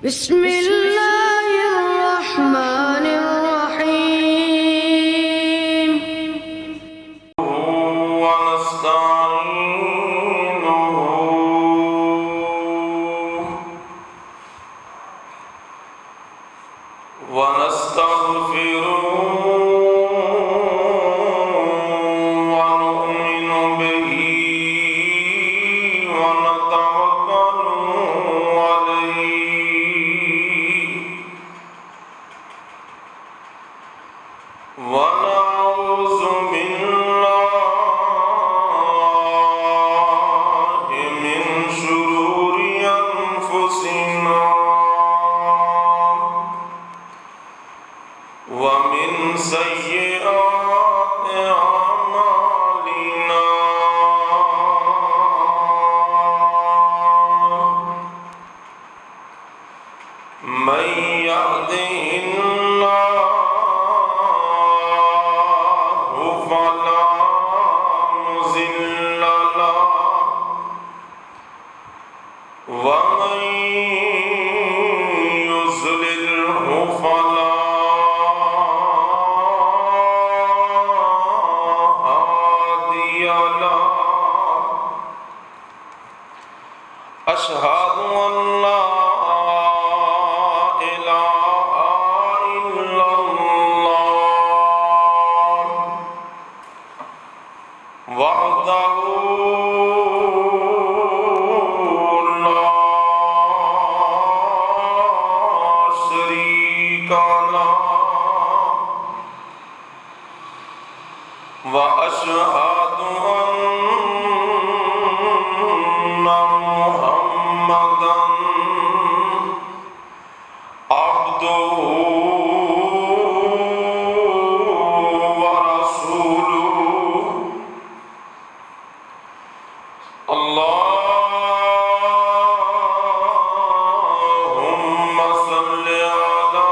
بسم الله الرحمن الرحيم ونستعينه ونستغفره ونؤمن به ونتوكل عليه ونعوذ بالله من شرور أنفسنا ومن سيئات أعمالنا من يهده الله فلا مضل له ومن يضلله فلا هادي له أشهد أن لا إله إلا الله وحده لا شريك له وأشهد أن محمدا عبده ورسوله اللهم صل على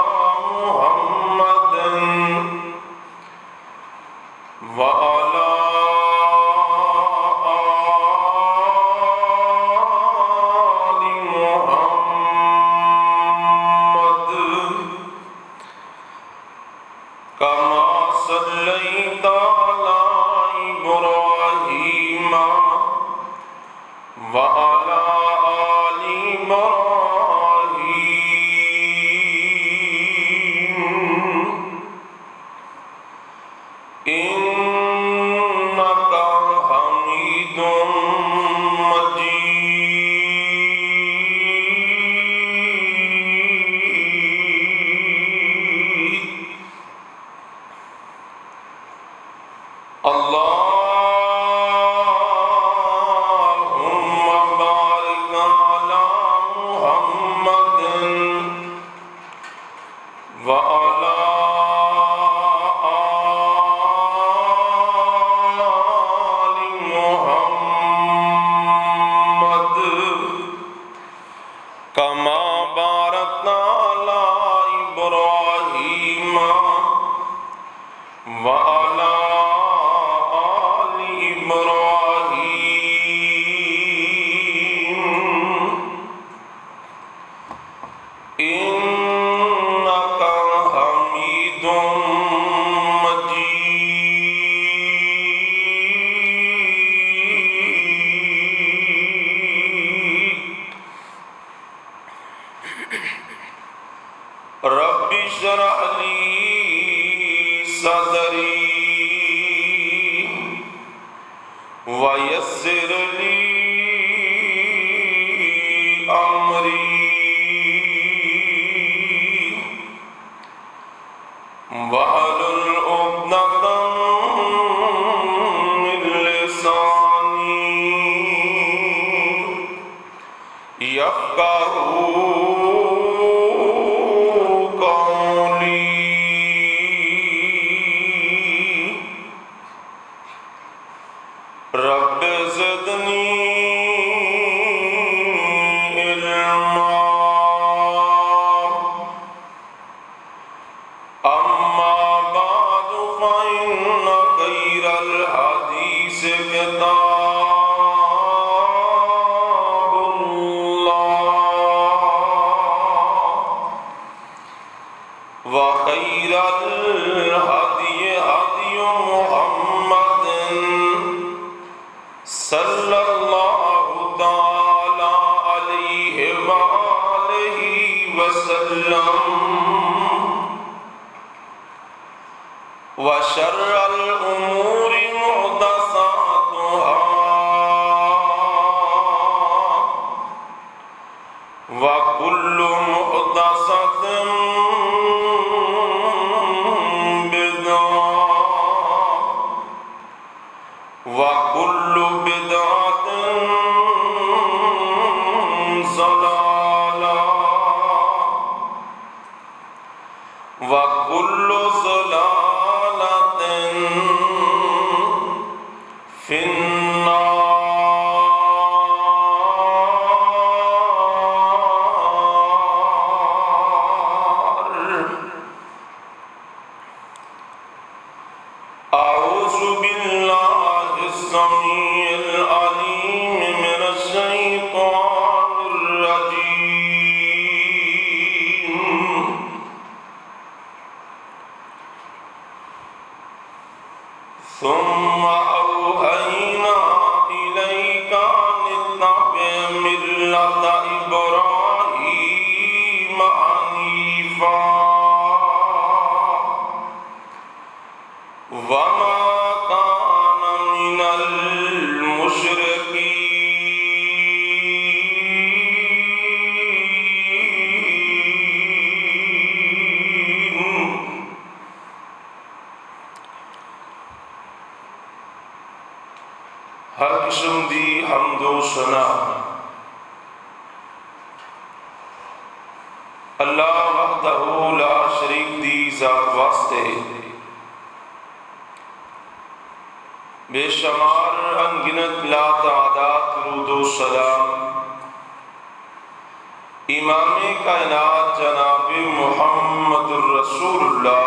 محمد وعلى آل محمد كما صليت على إبراهيم وعلى آل إبراهيم إنك حميد مجيد اللهم بارك على محمد وعلى آل محمد كما باركت على إبراهيم وعلى آل إبراهيم إنك حميد مجيد رب اشرح لي صدري ويسر لي أمري واحلل عقدة من لساني يفقهوا قولي رب زدني وخير الهدي هدي محمد صلى الله تعالى عليه وآله وسلم وشر الأمور محدثاتها وكل محدثة بدعة وكل بدعة ضلالة وكل ضلالة في النار. أعوذ بالله السميع العليم من الشيطان الرجيم. ثم أوحينا إليك أن اتبع ملة إبراهيم حنيفا وما كان من المشركين. ہر قسم دی حمد و ثنا اللہ وحدہ لا شریک دی ذات واسطے بے شمار انگنت لا تعداد درود و سلام امام کائنات جناب محمد الرسول اللہ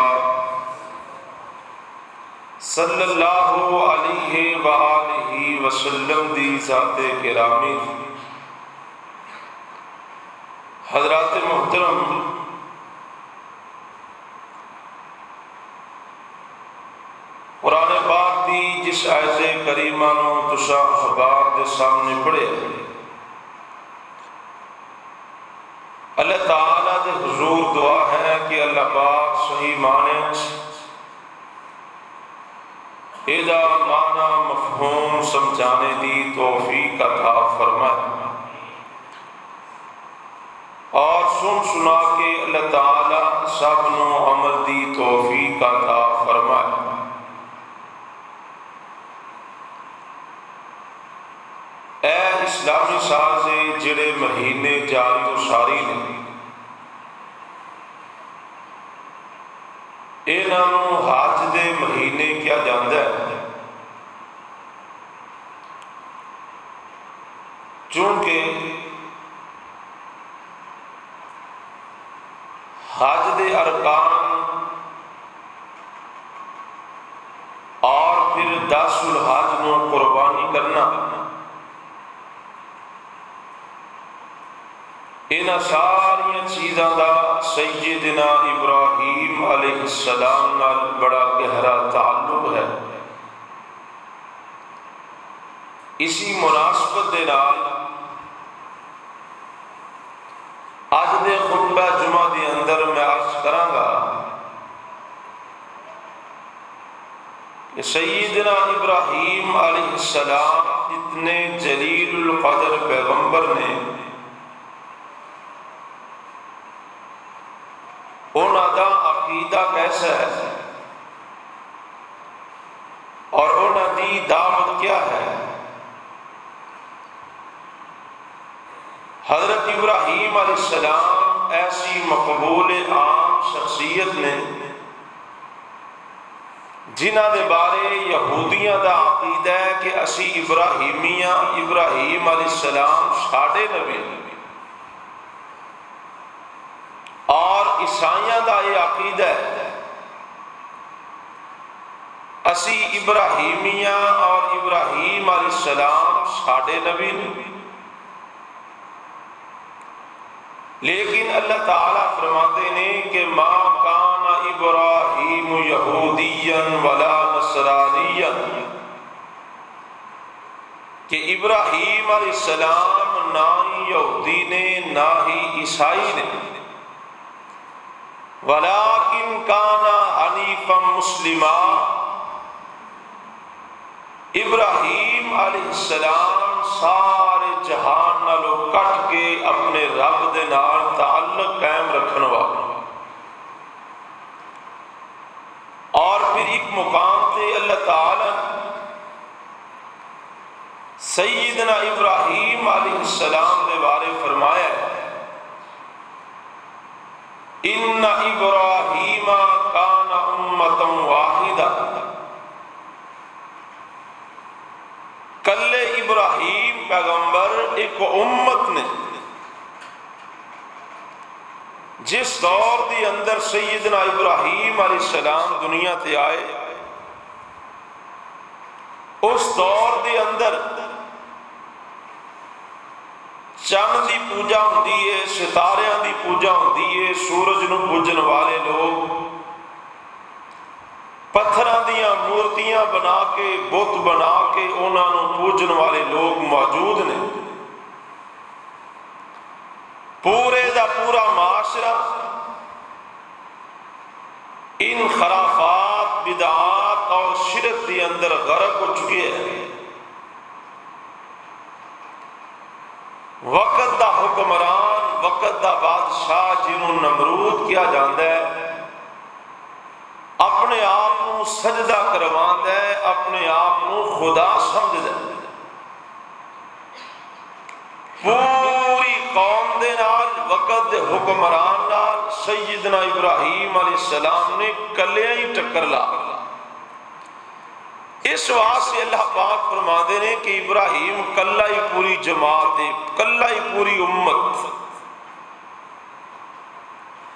صلی اللہ علیہ وآلہ وسلم دی ذات گرامی حضرات محترم، قرآن پاک دی جس آیت کریمہ نو تساں اخبار دے سامنے پڑھے، اللہ تعالیٰ دے حضور دعا ہے کہ اللہ پاک صحیح معنی ایدہ معنی مفہوم سمجھانے دی توفیق عطا فرمائے، اور سن سنا کے اللہ تعالیٰ سب نو عمل دی توفیق عطا فرمائے۔ اے اسلامی سازے جڑے مہینے جاری و ساری نے، انہوں حج دے مہینے کیا جاندہ ہے، چونکہ حج دے ارکان اور پھر 10 الحج نو قربانی کرنا، انہاں ساری چیزاں دا سیدنا ابراہیم علیہ السلام نال بڑا گہرا تعلق ہے۔ اسی مناسبت دے نال اج دے خطبہ جمعہ دے اندر میں عرض کراں گا کہ سیدنا ابراہیم علیہ السلام اتنے جلیل القدر پیغمبر نے انہاں دا عقیدہ کیسا ہے اور انہاں دی دعوت کیا ہے۔ حضرت ابراہیم علیہ السلام ایسی مقبول عام شخصیت نے جنہ دے بارے یہودیاں دا عقیدہ ہے کہ اسی ابراہیم علیہ السلام ساڈے نبی، اور عیسائیاں دا یہ عقیدہ ہے اسی ابراہیمیہ اور ابراہیم علیہ السلام ساڈے نبی نے۔ لیکن اللہ تعالیٰ فرماتے ہیں کہ ما کان ابراہیم یہودیا ولا نصرانیا، کہ ابراہیم علیہ السلام نہ ہی یہودی نے نہ ہی عیسائی نے، ولیکن کان حنیفا مسلما، ابراہیم علیہ السلام سارے جہان نالوں کٹ کے اپنے رب دے نال تعلق قائم رکھن والا۔ اور پھر ایک مقام تے اللہ تعالی سیدنا ابراہیم علیہ السلام دے بارے فرمایا ان ابراہیم کان امۃ واحدہ، کلے ابراہیم پیغمبر ایک امت نے۔ جس دور دی اندر سیدنا ابراہیم علیہ السلام دنیا تے آئے، اس دور دے اندر چند دی پوجا ہوندی ہے، ستاریاں دی پوجا ہوندی ہے، سورج نو پوجن والے لوگ پتھراں دیاں مورتیاں بنا کے بت بنا کے انہاں نو پوجن والے لوگ موجود نے۔ پورے دا پورا معاشرہ ان خرافات، بدعات اور شرک کے اندر غرق ہو چکے ہیں۔ وقت دا حکمران، وقت دا بادشاہ جنہوں نمرود کیا جاندہ ہے، اپنے آپ کو سجدہ کرواندہ ہے، اپنے آپ کو خدا سمجھ ہے۔ پوری قوم دے نال، وقت دے حکمران نال سیدنا ابراہیم علیہ السلام نے کلیاں ہی ٹکر لا۔ اس واسطے اللہ پاک فرماتے ہیں کہ ابراہیم کلہ ہی پوری جماعت ہے، کلہ ہی پوری امت،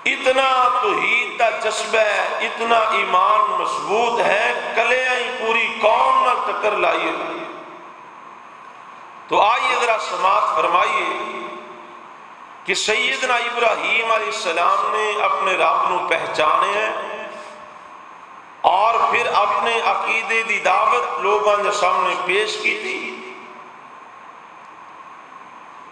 اتنا توحید کا جذبہ ہے، اتنا ایمان مضبوط ہے، کلیاں ہی پوری قوم نہ ٹکر لائیے۔ تو آئیے ذرا سماعت فرمائیے کہ سیدنا ابراہیم علیہ السلام نے اپنے رب نو پہچانے ہیں اور پھر اپنے عقیدے دی دعوت لوگوں کے سامنے پیش کی تھی۔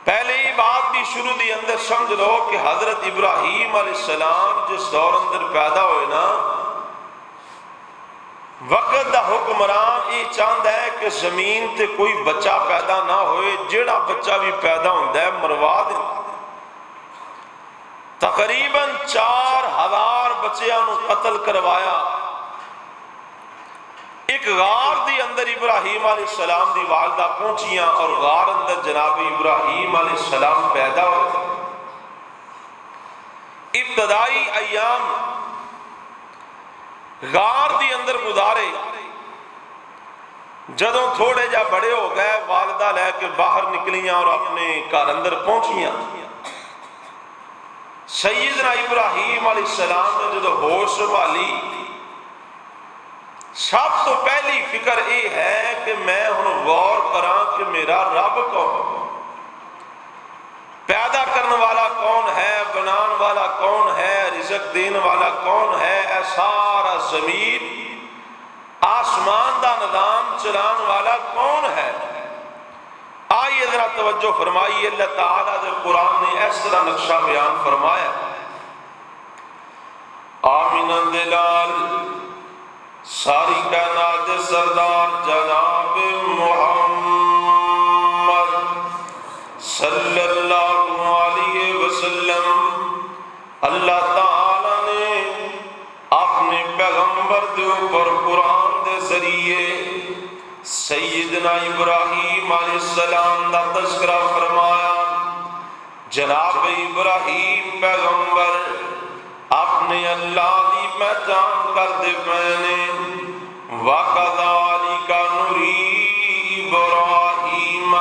پہلے ہی بات بھی شروع دی اندر سمجھ لو کہ حضرت ابراہیم علیہ السلام جس دور اندر پیدا ہوئے نا، وقت دا حکمران یہ چاہتا ہے کہ زمین تے کوئی بچہ پیدا نہ ہوئے، جیڑا بچہ بھی پیدا ہوتا ہے مروا دے۔ تقریباً 4000 بچیاں نو قتل کروایا۔ ایک غار دی اندر ابراہیم علیہ السلام دی والدہ پہنچیاں اور غار اندر جناب ابراہیم علیہ السلام پیدا ہوئے۔ ابتدائی ایام غار دی اندر گزارے، جدوں تھوڑے جا بڑے ہو گئے والدہ لے کے باہر نکلیاں اور اپنے گھر اندر پہنچیاں۔ سیدنا ابراہیم علیہ السلام نے جدوں ہوش سنبھالی، سب تو پہلی فکر یہ ہے کہ میں ہن غور کراں کہ میرا رب کون، پیدا کرنے والا کون ہے، بنان والا کون ہے، رزق دین والا کون ہے، اے سارا زمین آسمان دا نظام چلان والا کون ہے۔ آئیے ذرا توجہ فرمائیے، اللہ تعالیٰ دے قرآن نے اس طرح نقشہ بیان فرمایا۔ آمین دلال ساری کائنات سردار جناب محمد صلی اللہ علیہ وسلم، اللہ تعالیٰ نے اپنے پیغمبر دے اوپر قرآن دے ذریعے سیدنا ابراہیم علیہ السلام دا تذکرہ فرمایا۔ جناب ابراہیم پیغمبر اپنے اللہ دی پہچان کر دے پہنے، وَكَذَلِكَ نُرِي إِبْرَاهِيمَ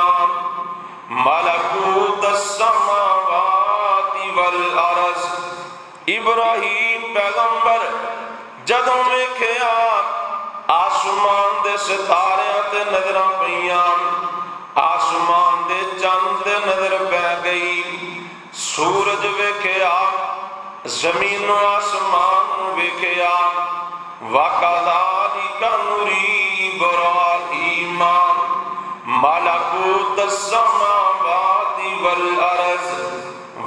مَلَكُوتَ السَّمَاوَاتِ وَالْأَرْضِ۔ ابراہیم پیغمبر جدوں ویکھیا آسمان دے ستارے تے نظراں پیاں، آسمان دے چاند تے نظر پہ گئی، سورج ویکھیا زمین و آسمان ویکھیا وَكَذَلِكَ نُرِي إِبْرَاهِيمَ مَلَكُوتَ السَّمَاوَاتِ وَالْأَرْضِ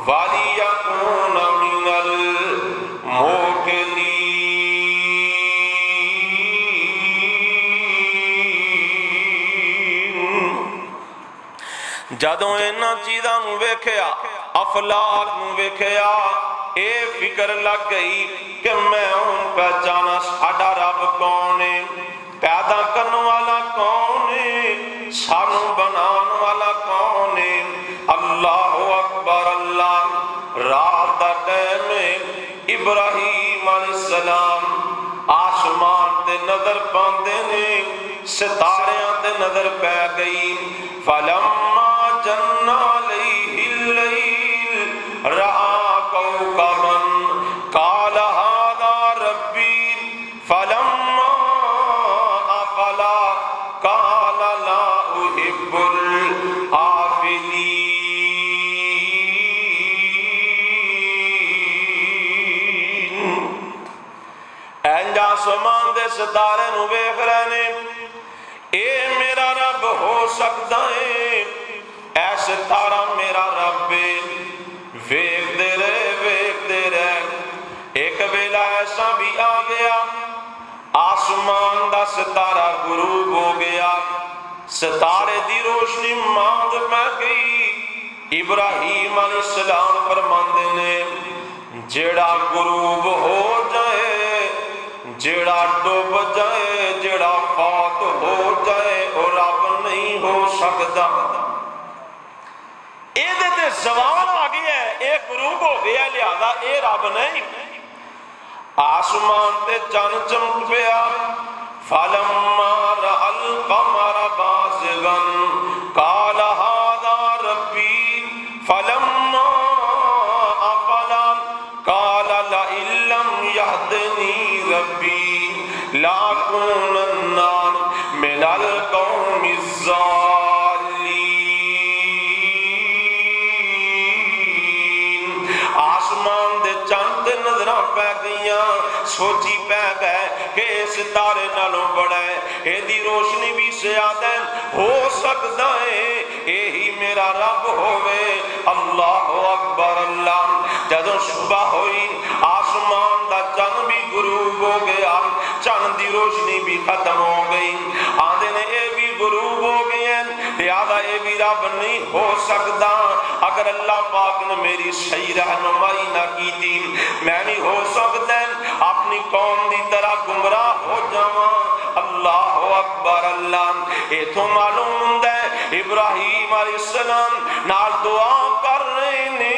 وَلِيَكُونَ مِنَ الْمُوقِنِينَ جدوں انہاں چیزاں نوں ویکھیا افلاک نوں ویکھیا اے فکر لگ گئی کہ میں ہوں پہچانا ساڈا رب کون ہے، پیدا کرنے والا کون ہے، سانو بنان والا کون ہے۔ اللہ اکبر اللہ۔ رات دا ٹائم ابراہیم علیہ السلام آسمان تے نظر پاندے نے، ستاریاں تے نظر پہ گئی۔ فلما جن علیہ اللیل رأى كوكبا قال هذا ربي فلما أفل قال لا أحب الآفلين۔ اینجا آسمان دے ستارے نو ویکھ رہے نے، اے میرا رب ہو سکتا ہے، اے ستارہ میرا رب ہے۔ ویکھدے رہے ایک ویلا ایسا بھی آ گیا آسمان دا ستارہ غروب ہو گیا، ستارے دی روشنی ماند پہ گئی۔ ابراہیم علیہ السلام فرماندے نے جیڑا غروب ہو جائے، جیڑا ڈوب جائے، جیڑا فوت ہو جائے وہ رب نہیں ہو سکتا۔ اے تے زوال آ گیا ہے، اے غروب ہو گیا، لہذا اے رب نہیں۔ آسمان تے چند چمک پیا۔ فلما رأى القمر بازغا قال هذا ربي فلما أفل قال لئن لم يهدني ربي لأكونن من القوم الضالين۔ آسمان دے چند نظراں پہ گئیاں، سوچی پہ گئے کہ اس ستارے نالوں بڑا ہے، اے دی روشنی بھی زیادہ ہے، ہو سکتا ہے یہی میرا رب ہوئے۔ اللہ اکبر اللہ۔ جدوں صبح ہوئی آسمان دا چند بھی غروب ہو گیا، چند دی روشنی بھی ختم ہو گئی۔ آندے نے اے بھی غروب ہو گئے ہیں، لہذا اے بھی رب نہیں ہو سکتا۔ اگر اللہ پاک نے میری صحیح رہنمائی نہ کی تھی، میں نہیں ہو سکتا اپنی قوم دی طرح گمراہ ہو جاواں۔ اللہ اکبر اللہ۔ ایتھوں معلوم ہوندا ہے ابراہیم علیہ السلام نال دعا کر رہے نے،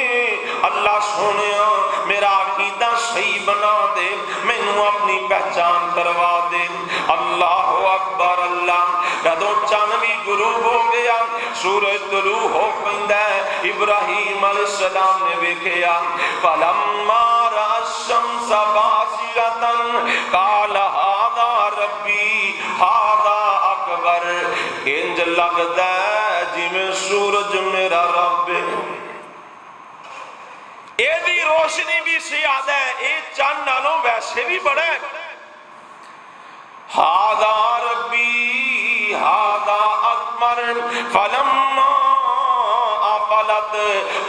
اللہ سونیا میرا عقیدہ صحیح بنا دے، مینوں اپنی پہچان کروا دے۔ اللہ اکبر اللہ۔ جدوں چند بھی غروب ہو گیا، سورج طلوع ہو پیندا ہے، ابراہیم علیہ السلام نے ویکھیا فلما رأى الشمس بازغة قال هذا ربي هذا اکبر۔ انج لگدا ہے جویں سورج میرا رب ہے، اے دی روشنی بھی زیادہ ہے، اے چند نالوں ویسے بھی بڑا ہے۔ هذا ربي هذا اکبر فلما افلت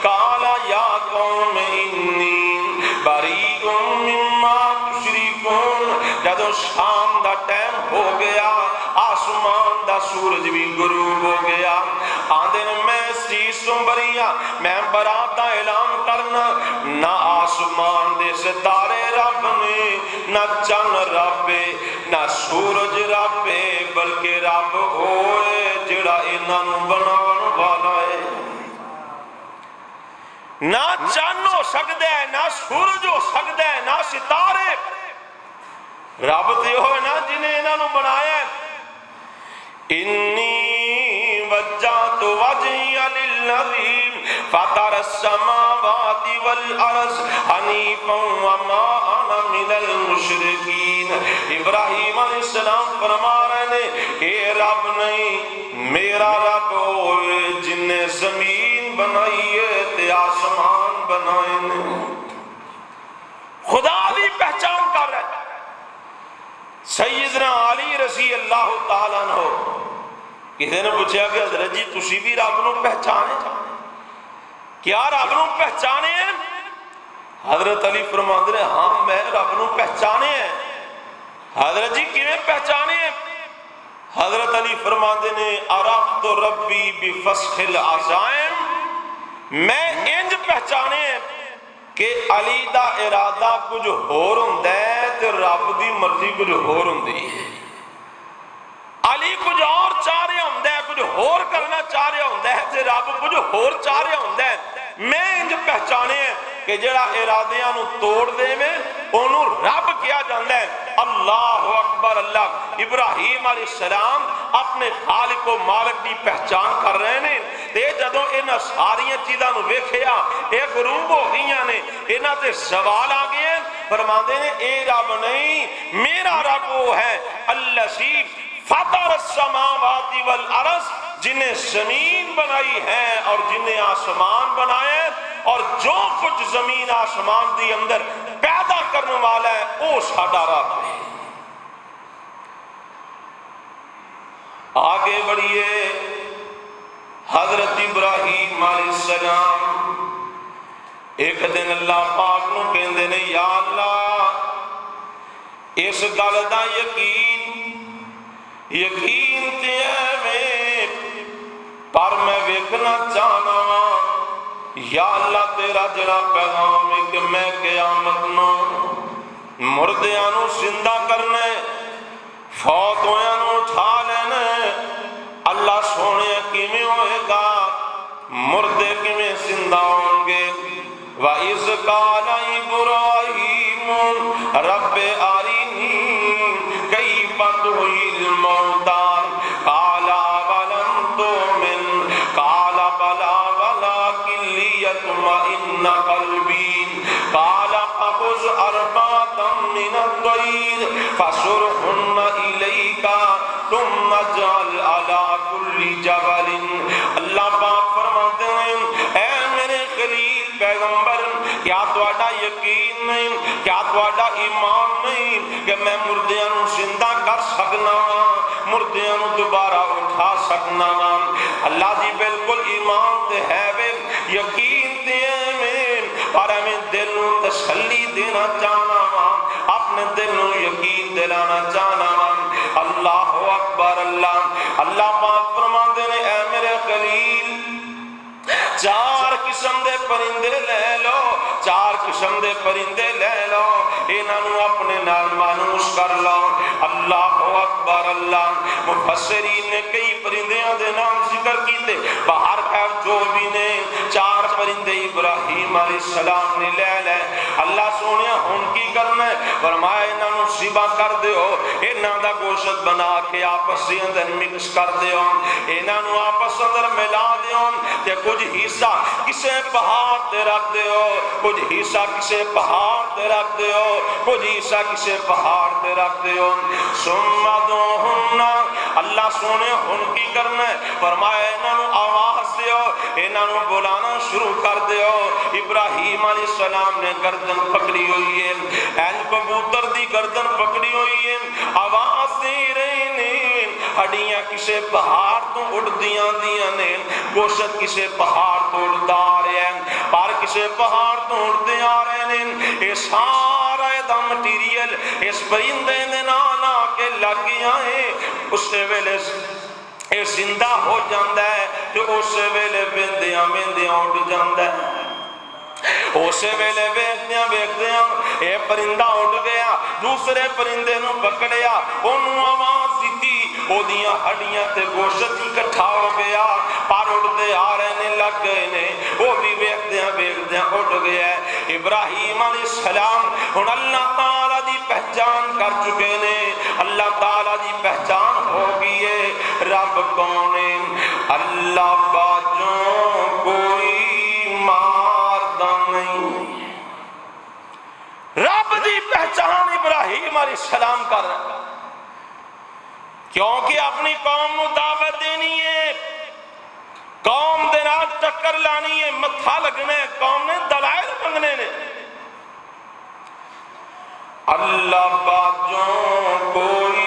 قال يا قوم اني بریء مما تشرکون۔ جدوں شام دا ٹائم ہو گیا، آسمان دا سورج بھی غروب ہو گیا، آندے نے میں اس چیز تو بری ہاں، میں برات دا اعلان کرنا، نہ آسمان دے ستارے رب نے، نہ چن رب نہ سورج رب، بلکہ رب ہوئے جڑا انہاں نوں بناون والا ہے۔ نہ چند ہو سکتا ہے، نہ سورج ہو سکتا ہے، نہ ستارے، رب تے ہوئے نا جنہیں انہاں نوں بنایا ہے۔ انی وجہت وجہی للذی فطر السماوات والارض حنیفا وما انا من المشرکین۔ ابراہیم علیہ السلام فرما رہے نے اے رب نہیں، میرا رب ہوئے جن نے زمین بنائی ہے تے آسمان بنائے نے۔ سیدنا علی رضی اللہ تعالیٰ عنہ کسی نے پوچھا کہ حضرت جی تسی بھی رب نو پہچانے کیا رب نو پہچانے ہیں؟ حضرت علی فرماندے نے ہاں میں رب نو پہچانے ہیں۔ حضرت جی کیویں پہچانے ہیں؟ حضرت علی فرماندے نے عرفت ربی بفسخ العزائم، میں انج پہچانے ہیں کہ علی دا ارادہ کچھ ہور ہوندا ہے تے رب دی مرضی کچھ ہور ہوندی ہے۔ علی کچھ اور چاہ رہا ہوندا ہے، کچھ ہور کرنا چاہ رہا ہوندا ہے تے رب کچھ ہور چاہ رہا ہوندا ہے۔ میں انج پہچانے ہیں کہ جڑا ارادیاں نو توڑ دے میں انہوں رب کیا جاندا ہے۔ اللہ اکبر اللہ۔ ابراہیم علیہ السلام اپنے خالق و مالک کی پہچان کر رہے ہیں تے جدوں انہاں ساری چیزاں نو ویکھیا اے غروب ہو گئیاں نے، انہاں تے سوال آ گئے، فرماندے نے اے رب نہیں میرا رب وہ ہے الذی فطر السماوات والارض، جنہیں زمین بنائی ہے اور جنہیں آسمان بنائے، اور جو کچھ زمین آسمان دی اندر پیدا کرنے والا ہے وہ ساڈا رب ہے۔ آگے بڑھیے، حضرت ابراہیم علیہ السلام ایک دن اللہ پاک نو کہندے نے یا اللہ اس گل دا یقین تے ہے میں، پر میں ویکھنا چاہنا وا یا اللہ تیرا جڑا پیغام ہے کہ میں قیامت نو مردیاں نو زندہ کرنا ہے، فوت ہویاں نو اٹھا لینا ہے۔ اللہ سونے کیویں ہوئے گا، مردے کیویں زندہ ہوں گے؟ وَإِذْ قَالَ إِبْرَاهِيمُ رَبِّ أَرِنِي كَيْفَ تُحْيِي الْمَوْتَىٰ قَالَ أَوَلَمْ تُؤْمِنْ قَالَ بَلَىٰ وَلَٰكِن لِّيَطْمَئِنَّ قَلْبِي قَالَ فَخُذْ أَرْبَعَةً مِّنَ الطَّيْرِ فَصُرْهُنَّ إِلَيْكَ ثُمَّ اجْعَلْ عَلَىٰ كُلِّ جَبَلٍ۔ اللہ پاک فرماتے ہیں اے میرے خلیل پیغمبر، کیا تہاڈا یقین نہیں، کیا تہاڈا ایمان نہیں کہ میں مردیاں نو زندہ کر سکنا وا، مردیاں نو دوبارہ اٹھا سکنا وا؟ اللہ جی بالکل ایمان تے ہے وے، یقین تے ہے میں، پر میں دل نو تسلی دینا چاہنا وا، اپنے دل نو یقین دلانا چاہنا وا۔ اللہ اکبر اللہ۔ اللہ پاک فرماندے نے اے میرے خلیل چار قسم دے پرندے لے لو، چار قسم دے پرندے لے لو، انہاں نو اپنے نال مانوس کر لو۔ اللہ اکبر اللہ۔ مفسرین نے کئی پرندیاں دے نام ذکر کیتے، باہر خیر جو بھی نے چار پرندے ابراہیم علیہ السلام نے لے لے۔ اللہ سونے ہن کی کرنا ہے؟ فرمایا انہاں نو ذبح کر دیو، انہاں دا گوشت بنا کے آپس دے اندر مکس کر دیو، انہاں نو آپس اندر ملا دیو، تے کچھ حصہ کسے پہاڑ تے رکھ دیو، کچھ حصہ کسے پہاڑ تے رکھ دیو، کچھ حصہ کسے پہاڑ تے رکھ دیو۔ ثم ادعوہن، اللہ سونے ہن کی کرنا ہے؟ فرمایا انہاں نو آواز دیو، انہاں نو بلانا شروع کر دیو۔ ابراہیم علیہ السلام نے گردن پکڑی ہوئی ہے، این کبوتر دی گردن پکڑی ہوئی ہے، آواز دے رہے نے، ہڈیاں کسے پہاڑ تو اڑدیاں دیاں نے، گوشت کسے پہاڑ تو اڑدا آ رہے ہیں، پر کسے پہاڑ تو اڑدے آ رہے ہیں۔ اے سارا دا مٹیریل اس پرندے دے نال آ کے لگ گیا ہے، اس ویلے اے زندہ ہو جاندا ہے تے اس ویلے ویندیاں ویندیاں اڑ جاندا ہے۔ اسے ویلے ویکھدیاں ویکھدیاں اے پرندہ اڑ گیا، دوسرے پرندے نو پکڑیا، اونوں آواز دتی، او دیاں ہڈیاں تے گوشت اکٹھا ہو گیا، پر اڑدے آ رہے نے، لگ گئے نے، وہ بھی ویکھدیاں ویکھدیاں اڑ گیا ہے۔ ابراہیم علیہ السلام ہن اللہ تعالی دی پہچان کر چکے نے، اللہ تعالی دی پہچان ہو گئی ہے۔ رب کون ہے؟ اللہ باجوں کوئی رب دی پہچان ابراہیم علیہ السلام کر رہا ہے، کیونکہ اپنی قوم کو دعوت دینی ہے، قوم دے نال ٹکر لانی ہے، متھا لگنا ہے، قوم نے دلائل منگنے نے۔ اللہ باجوں کوئی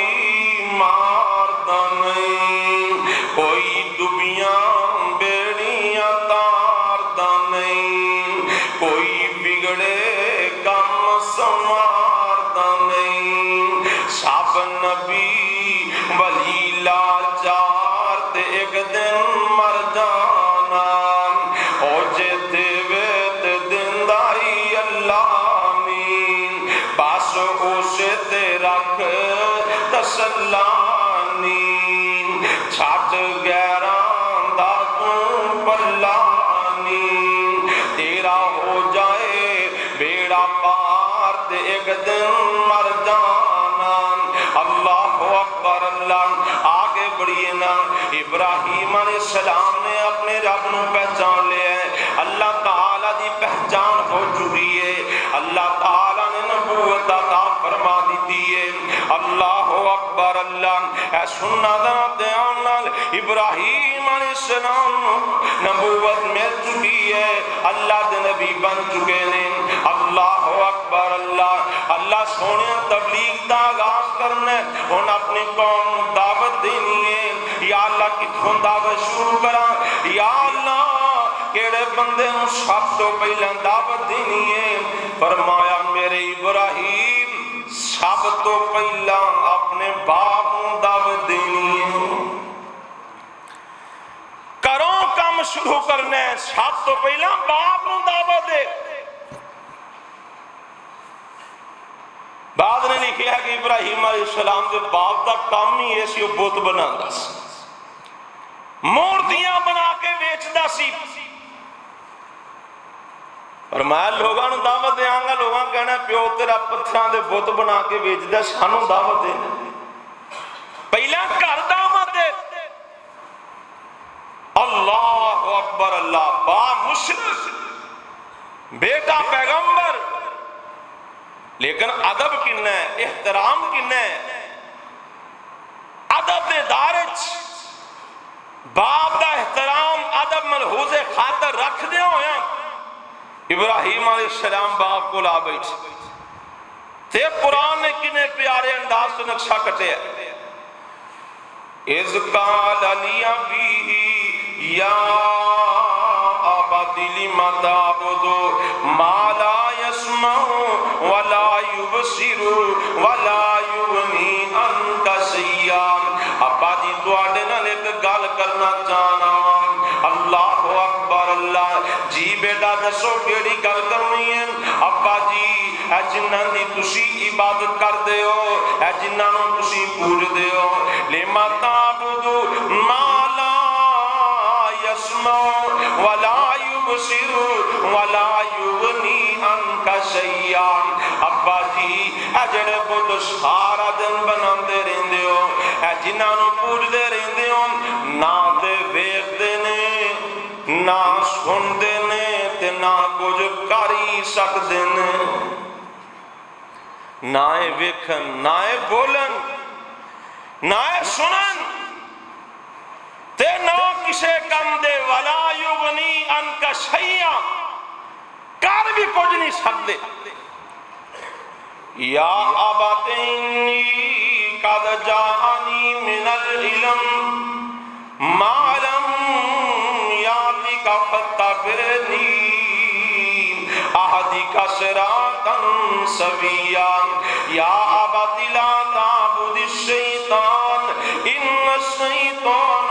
بس اسے تے رکھ تسلانی چھٹ غیراں دا تو پلانی تیرا ہو جائے بیڑا پار تے ایک دن مر جانا اللہ اکبر اللہ آگے بڑھئے نا ابراہیم علیہ السلام نے اپنے رب نو پہچان لے اللہ تعالیٰ دی پہچان ہو چکی ہے اللہ تعالیٰ نے نبوت عطا فرما دیتی ہے اللہ اکبر اللہ اے سننا دا دیان نال ابراہیم علیہ السلام نبوت مل چکی ہے اللہ دے نبی بن چکے نے اللہ اکبر اللہ اللہ سونے تبلیغ دا آغاز کرنا ہے ان اپنی قوم دعوت دینی ہے یا اللہ کتھوں دعوت شروع کرا یا اللہ کیڑے بندے نو سب تو پہلے دعوت دینی ہے فرمایا میرے ابراہیم سب تو پہلا اپنے باپ نو دعوت دینی ہے کرو کام شروع کرنا ہے سب تو پہلا باپ نو دعوت دے بعد نے لکھیا ہے کہ ابراہیم علیہ السلام کے باپ دا کام ہی ایسی بت بنا دا سی مورتیاں بنا کے ویچدا سی فرمایا لوگاں نو دعوت دیاں گا لوگاں کہنا پیو تیرا پتھراں دے بت بنا کے ویچدا سانو دعوت دے پہلا گھر دعوت دے اللہ اکبر اللہ با مشرک بیٹا پیغمبر لیکن ادب کن ہے احترام کن ہے ادب دے دارچ باپ دا احترام ادب ملحوظ خاطر رکھ دے ہویا ابراہیم علیہ السلام باپ کو لا بیٹھ تے قرآن نے کنے پیارے انداز سے نقشہ کٹے ہے اذ قال لأبیہ یا ابت لم تعبد ما لا يسمع ولا يبصر ولا يغني عنك شيئا ابا جی تواڈے نال ایک گل کرنا چاہنا اللہ اکبر اللہ جی بیٹا دسو کیڑی گل کرنی ہے ابا جی اے جنہاں دی تسی عبادت کر دے ہو اے جنہاں نوں تسی پوج دے ہو لما تعبد ما لا يسمع ولا يبصر ولا يغني عنك شيئا ابا جی اے جڑے بت سارا دن بناندے رہندے ہو اے جنہاں نوں پوجدے رہندے ہو نہ تے ویکھدے نے نہ سندے نے تے نہ کچھ کر ہی سکدے نے نہ ویکھن نہ بولن نہ سنن تے نہ کسے کم دے ولا یغنی عنک شیئا کر بھی کچھ نہیں سکدے یا ابت انی قد جاءنی من العلم ما لم یاتک فاتبعنی اهدک صراطا سویا یا ابت لا تعبد الشیطان ان الشیطان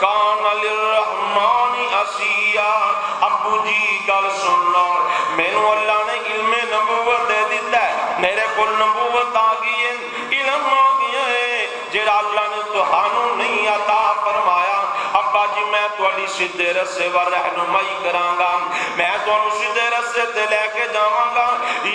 کان للرحمن عصیا ابو جی گل سن لو مینوں اللہ نے علم نبوت دے دیتا ہے میرے کول نبوت آ گئی ہے علم آ گیا ہے جڑا اللہ نے تہانوں نہیں عطا فرمایا ابا جی میں تواڈی سیدھے رستے ور رہنمائی کراں گا میں تانوں سیدھے رستے تے لے کے جاواں گا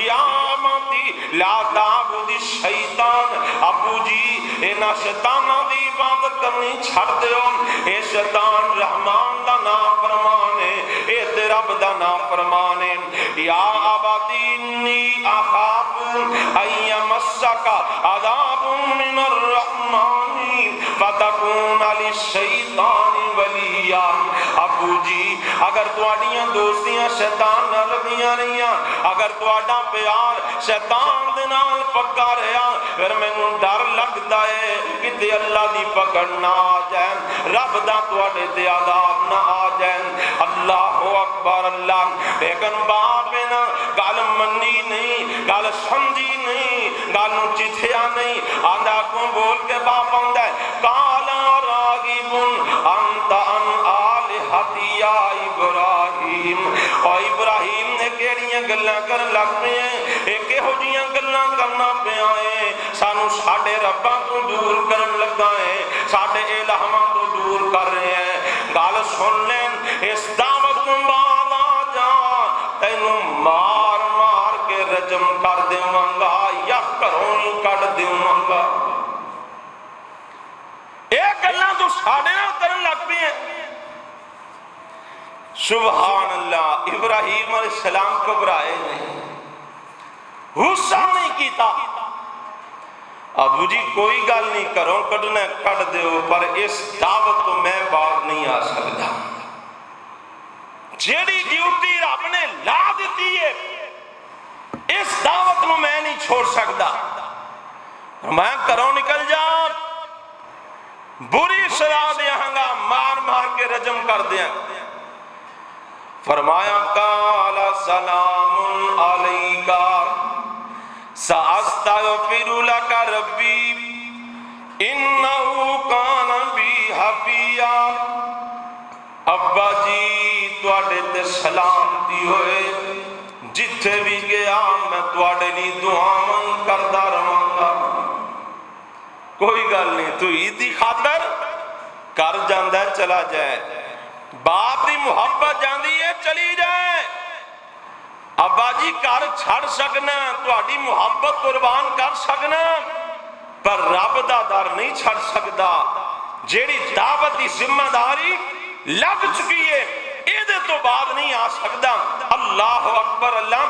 یا ماتی لا تعبد الشیطان ابو جی انہاں شیطاناں دی عبادت کرنی چھڑ دیو اے شیطان رحمان دا نافرمان ہے اے تے رب دا نافرمان ہے یا ابتی انی اخاف ان یمسک عذاب من الرحمن فتکون للشیطان ولیا ابو جی اگر تواڈیاں دوستیاں شیطان نال لگیاں رہیاں اگر تواڈا پیار شیطان دے نال پکا رہیا پھر مینوں ڈر لگدا ہے کہ اللہ دی پکڑ نہ آ جائے رب دا تواڈے تے عذاب نہ آ جائے اللہ اکبر اللہ لیکن باپ نا گل منی نہیں گل سمجھی نہیں گل نوں چتھیا نہیں آندا کو بول کے باپ آندا ہے کالا راغب انت ان الہتی یا ابراہیم او ابراہیم نے کیڑیاں گلاں کر لگ پے ہیں اے کہو جیاں گلاں کرنا پیا ہے، سانو ساڈے رباں تو دور کرن لگا ہے، ساڈے الہاں تو دور کر رہے ہیں۔ گل سن لین، اس دعوت تو بعد آ جا، تینوں مار مار کے رجم کر دیواں گا یا گھروں ہی کڈ دیواں گا۔ یہ گلاں تو ساڈے نال کرن لگ پئی ہیں۔ سبحان اللہ، ابراہیم علیہ السلام گھبرائے نہیں، غصہ نہیں کیتا۔ ابو جی کوئی گل نہیں کرو، کڈنا کڈ دیو، پر اس دعوت تو میں باہر نہیں آ سکتا۔ جیڑی ڈیوٹی رب نے لا دیتی ہے اس دعوت نو میں نہیں چھوڑ سکتا۔ میں کروں نکل جا، بری سزا دیاں گا، مار مار کے رجم کر دیاں۔ فرمایا قال سلام علیکا سأستغفر لک ربی انہو کان بی حفیا۔ ابا جی تواڈے تے سلامتی ہوئے، جتھے بھی گیا میں تواڈے لی دعاواں کردا رہاں گا۔ کوئی گل نہیں، تو ایدی خاطر کر جاندہ چلا جائے، باپ دی محبت جاندی ہے چلی جائے۔ ابا جی کر چھڑ سکنا، تواڈی محبت قربان کر سکنا، پر رب دا در نہیں چھڑ سکدا۔ جیڑی دعوت دی ذمہ داری لگ چکی ہے اے دے تو بعد نہیں آ سکدا۔ اللہ اکبر، اللہ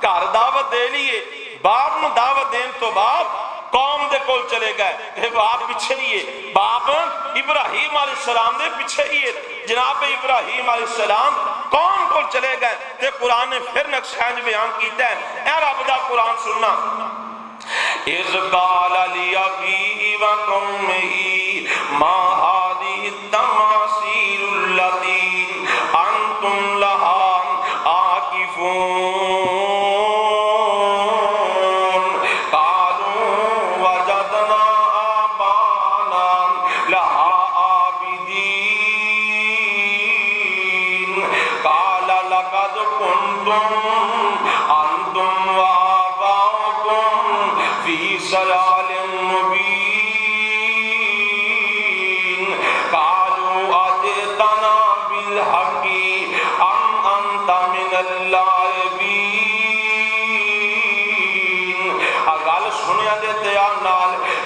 گھر دعوت دے لیے، باپ نو دعوت دین تو بعد قوم دے کول چلے گئے، اے باپ پیچھے لیے، باپ ابراہیم علیہ السلام دے پیچھے لیے، جناب ابراہیم علیہ السلام قوم کول چلے گئے۔ تے قرآن نے پھر نقشہ بیان کیتا ہے، اے رب دا قرآن سننا۔ اِذْ قَالَ لِأَبِيهِ وَقَوْمِهِ مَا هَٰذِهِ التَّمَاثِيلُ الَّتِي أَنتُمْ لَهَا عَاكِفُونَ۔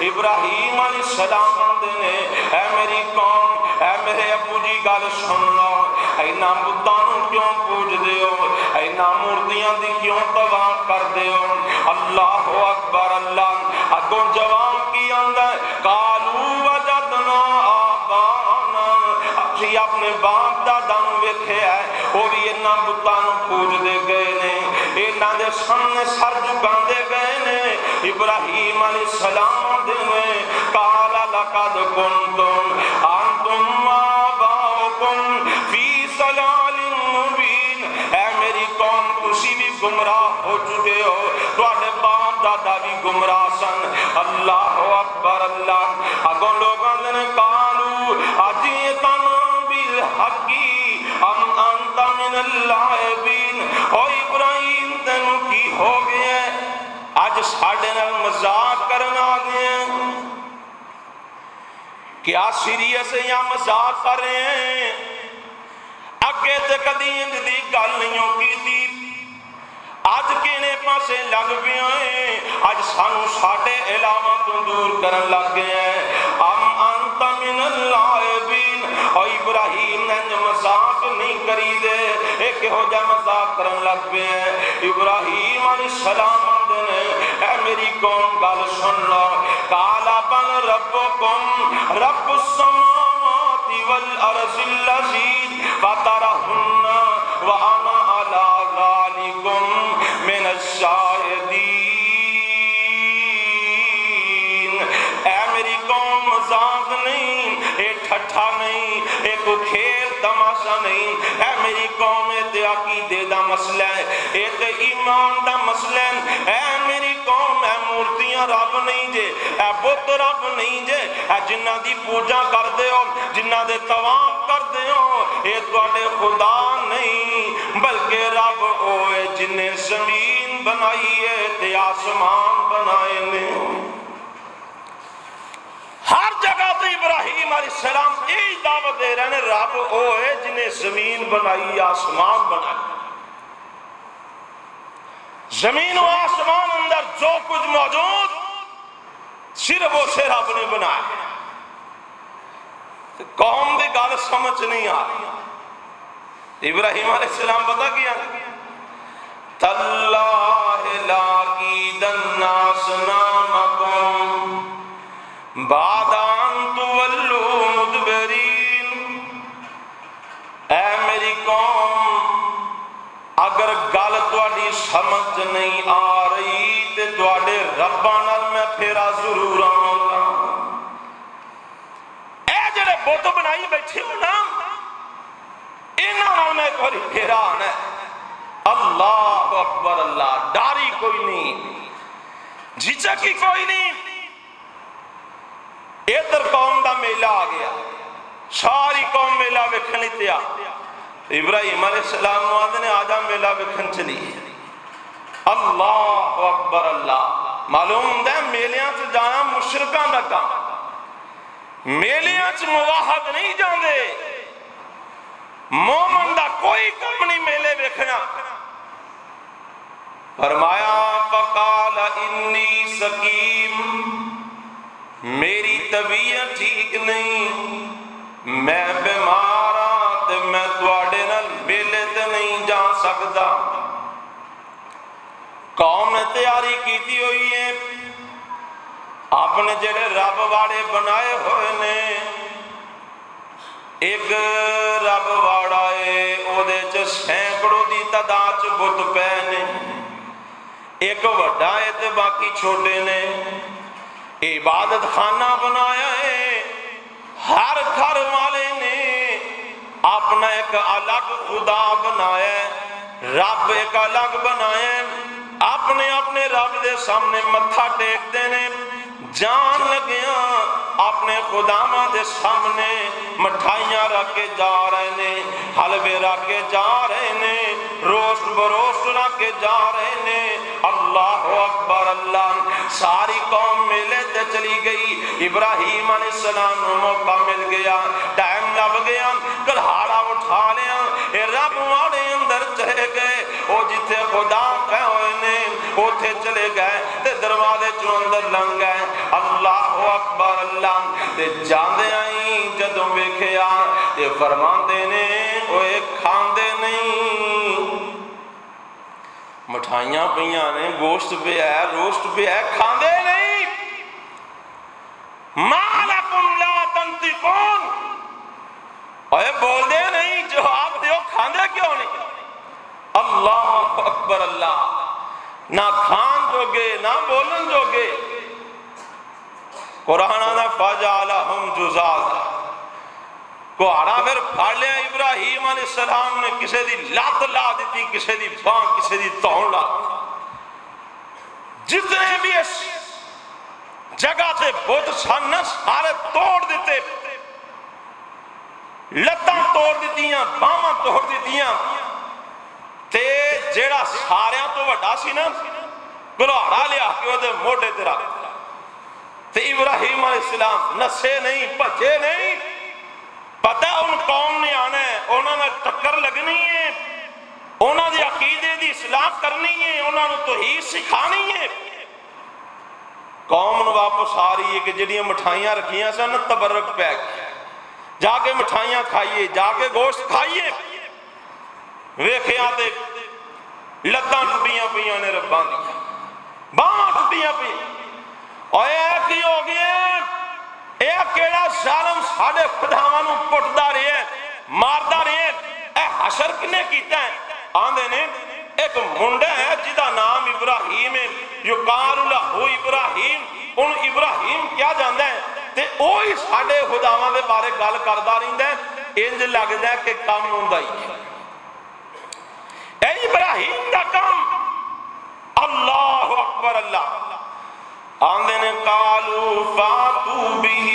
ابراہیم علیہ السلام نے اے میری قوم، اے میرے ابو جی گل سن لو، اینا بتانوں کیوں پوج دیو، اینا مورتیاں دی کیوں طواف کر دیو؟ اللہ اکبر، اللہ اگوں جواب کی آندا ہے، قالوا وجدنا آبانا، اسی اپنے باپ دادا نوں ویکھیا ہے وہ بھی اینا بتانوں پوج دے گئے نے، اینا دے سامنے سر جھکاندے گئے نے۔ ابراہیم علیہ السلام قال لقد كنتم انتم وآباؤكم في ضلال مبين۔ اے میری قوم تسی بھی گمراہ ہو چکے ہو، تواڈے باپ دادا بھی گمراہ سن۔ اللہ اکبر، اللہ اگوں لوگاں نے قالوا اجئتنا بالحق ام انت من اللاعبین۔ او ابراہیم تینوں کی ہو گیا ہے، آج ساڑھے نال مذاق کرنا آ گئے ہیں؟ کیا سیریس ہے یا مذاق کر رہے ہیں؟ اگے تے کدی انج دی گل نہیں کی تھی، آج کینے پاسے لگ پئے ہیں، آج سانو ساڈے علاوہ تو دور کرن لگ گئے ہیں۔ ام انت من اللاعبین۔ اور ابراہیم نے مذاق نہیں کری دے، ایک ہو جا مذاق کرن لگ پئے ہیں۔ ابراہیم علیہ السلام نے اے میری قوم گل سن لو، قال بل ربکم رب السماوات والارض الذی فطرہن وانا علی ذالکم من الشاہدین۔ اے میری قوم مذاق نہیں، اے ٹھٹھا نہیں، اے کو کھیل تماشا نہیں، اے میری قوم تے عقیدے دا مسئلہ ہے، اے تے ایمان دا مسئلہ ہے۔ اے میری قوم، اے مورتیاں رب نہیں جے، اے بت رب نہیں جے، اے جنہ دی پوجا کر دے ہو، جنہ دے طواف کر دے ہو، اے تواڈے خدا نہیں بلکہ رب ہوئے جنہیں زمین بنائی ہے تے آسمان بنائے نے. ہر جگہ تے ابراہیم علیہ السلام یہی دعوت دے رہے ہیں رب وہ ہے جنہیں زمین بنائی آسمان بنائی. زمین و آسمان اندر جو کچھ موجود صرف اسے رب نے بنایا. قوم دی گل سمجھ نہیں آ رہی. ابراہیم علیہ السلام پتہ کیا تاللہ لاکیدن اصنامکم بعد ان تولوا مدبرین. اے میری قوم اگر گل تواڈی سمجھ نہیں آ رہی تے تواڈے رباں نال میں پھیرا ضرور آواں گا. اے جڑے بت بنائی بیٹھے ہو نا انہاں نال میں ایک بار پھیرا آنا ہے. اللہ اکبر اللہ. ڈاری کوئی نہیں, جھجکی کوئی نہیں. ادھر قوم دا میلہ آ گیا, ساری قوم میلہ ویکھن تیار. ابراہیم علیہ السلام آدھے نے آجا میلہ ویکھن چلی. اللہ اکبر اللہ. معلوم ہے میلیاں چ جانا مشرکاں دا کام. میلیاں چ مواحد نہیں جاندے. مومن دا کوئی کام نہیں میلے ویکھنا. فرمایا فقال انی سقیم, میری طبیعت ٹھیک نہیں, میں بیمار ہاں تے میں تواڈے نال میلے تے نہیں جا سکدا. قوم نے تیاری کیتی ہوئی ہے, اپنے جڑے رب واڑے بنائے ہوئے نے. ایک رب واڑا ہے او دے چ سینکڑوں دی تعداد چ بت پے نے. ایک وڈا ہے تے باقی چھوٹے نے. عبادت خانہ بنایا ہے, ہر گھر والے نے اپنا ایک الگ خدا بنایا ہے, رب ایک الگ بنایا ہے. اپنے اپنے رب دے سامنے متھا ٹیکتے نے. جان لگیاں اپنے خداواں دے سامنے مٹھائیاں رکھ کے جا رہے نے, حلوے رکھ کے جا رہے نے, روسٹ بروسٹ رکھ کے جا رہے نے. اللہ اکبر اللہ. ساری قوم میلے تے چلی گئی. ابراہیم علیہ السلام نو موقع مل گیا, ٹائم لگ گیا, کلہاڑا اٹھا لیا, رب واڑے اندر چلے گئے. وہ جتھے خدا کہے ہوئے نے اوتھے چلے گئے تے دروازے چوں اندر لنگ گئے. اللہ اکبر اللہ. تے جاندے آئیں جدوں ویکھیا تے فرماندے نے اوے کھاندے نہیں. مٹھائیاں پیاں نے, گوشت پہ ہے, روسٹ پہ ہے, کھاندے نہیں. ما لکم لا تنطقون, اوے بول دے نہیں, جواب دیو کھاندے کیوں نہیں. اللہ اکبر اللہ. نہ کھان جوگے نہ بولن جوگے. قرآن آدھا فَجَعَلَهُمْ جُزَازًا. کوہاڑا پھر پھاڑ لیا ابراہیم علیہ السلام نے. کسے دی لات لا دیتی, کسے دی بان, کسے دی تون لا. جتنے بھی اس جگہ تے بت سن سارے توڑ دیتے. لتاں توڑ دیتیاں, باواں توڑ دیتیاں. تے جیڑا ساریاں تو وڈا سی نا کلہاڑا لیا کہ وہ دے موٹے تے رکھ. تے ابراہیم علیہ السلام نسے نہیں, بچے نہیں. پتہ ان قوم نے آنا ہے, انہوں نے ٹکر لگنی ہے, انہوں نے عقیدے دی اصلاح کرنی ہے, انہوں نے توحید سکھانی ہے. قوم واپس آ رہی ہے کہ جڑیاں مٹھائیاں رکھیاں سن تبرک پیک, جا کے مٹھائیاں کھائیے, جا کے گوشت کھائیے. ویکھیا تے لتاں ٹوٹیاں پیاں نے رباں دی, باواں ٹوٹیاں پیاں. اے کی ہو گیا, اے کیڑا ظالم ساڈے خداواں نوں پٹدا رہیا ہے, ماردا رہیا ہے. اے حشر کنے کیتا ہے؟ آندے نے ایک منڈا ہے جدا نام ابراہیم ہے, یقال لہ ابراہیم. ان ابراہیم کیا جاندا ہے تے اوہی ساڈے خداواں دے بارے گل کردا رہندا ہے. انج لگدا ہے کہ کم ہوندا ہی ہے. اے ابراہیم دا کام. اللہ اکبر اللہ. آندے نے قالوا فاتوا به